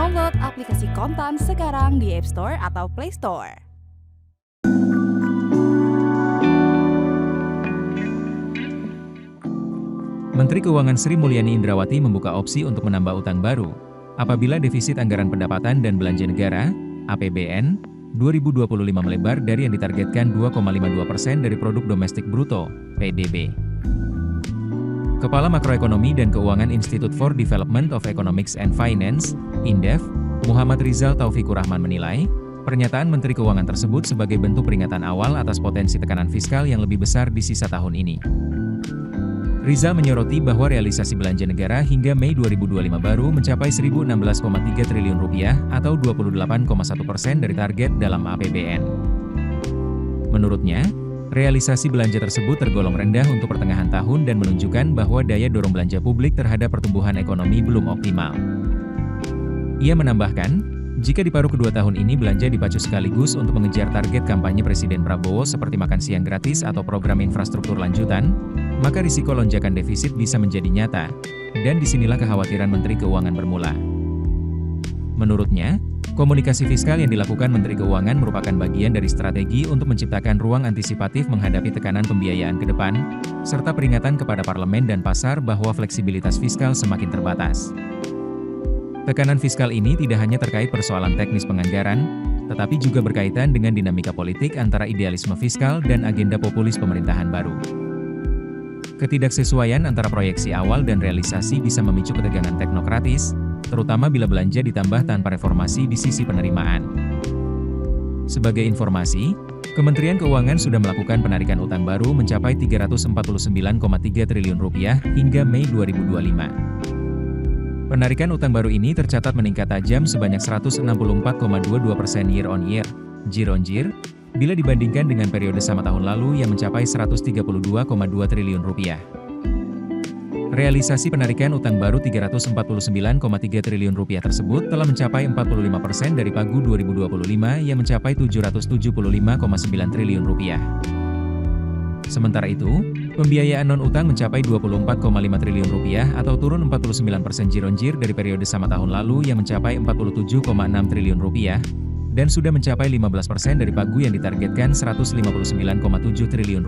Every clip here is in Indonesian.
Download aplikasi Kontan sekarang di App Store atau Play Store. Menteri Keuangan Sri Mulyani Indrawati membuka opsi untuk menambah utang baru apabila defisit anggaran pendapatan dan belanja negara (APBN) 2025 melebar dari yang ditargetkan 2,52% dari produk domestik bruto (PDB). Kepala Makroekonomi dan Keuangan Institute for Development of Economics and Finance (INDEF), Muhammad Rizal Taufikur Rahman menilai, pernyataan Menteri Keuangan tersebut sebagai bentuk peringatan awal atas potensi tekanan fiskal yang lebih besar di sisa tahun ini. Rizal menyoroti bahwa realisasi belanja negara hingga Mei 2025 baru mencapai Rp1.016,3 triliun atau 28,1% dari target dalam APBN. Menurutnya, realisasi belanja tersebut tergolong rendah untuk pertengahan tahun dan menunjukkan bahwa daya dorong belanja publik terhadap pertumbuhan ekonomi belum optimal. Ia menambahkan, jika di paruh kedua tahun ini belanja dipacu sekaligus untuk mengejar target kampanye Presiden Prabowo seperti makan siang gratis atau program infrastruktur lanjutan, maka risiko lonjakan defisit bisa menjadi nyata, dan disinilah kekhawatiran Menteri Keuangan bermula. Menurutnya, komunikasi fiskal yang dilakukan Menteri Keuangan merupakan bagian dari strategi untuk menciptakan ruang antisipatif menghadapi tekanan pembiayaan ke depan, serta peringatan kepada parlemen dan pasar bahwa fleksibilitas fiskal semakin terbatas. Tekanan fiskal ini tidak hanya terkait persoalan teknis penganggaran, tetapi juga berkaitan dengan dinamika politik antara idealisme fiskal dan agenda populis pemerintahan baru. Ketidaksesuaian antara proyeksi awal dan realisasi bisa memicu ketegangan teknokratis, terutama bila belanja ditambah tanpa reformasi di sisi penerimaan. Sebagai informasi, Kementerian Keuangan sudah melakukan penarikan utang baru mencapai Rp349,3 triliun hingga Mei 2025. Penarikan utang baru ini tercatat meningkat tajam sebanyak 164,22% year-on-year, bila dibandingkan dengan periode sama tahun lalu yang mencapai Rp132,2 triliun. Realisasi penarikan utang baru Rp349,3 triliun tersebut telah mencapai 45% dari pagu 2025 yang mencapai Rp775,9 triliun. Sementara itu, pembiayaan non-utang mencapai Rp24,5 triliun atau turun 49% year-on-year dari periode sama tahun lalu yang mencapai Rp47,6 triliun dan sudah mencapai 15% dari pagu yang ditargetkan Rp159,7 triliun.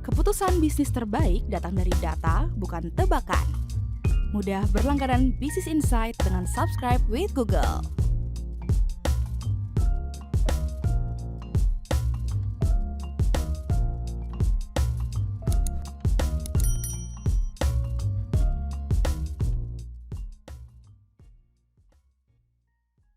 Keputusan bisnis terbaik datang dari data, bukan tebakan. Mudah berlangganan Business Insight dengan subscribe with Google.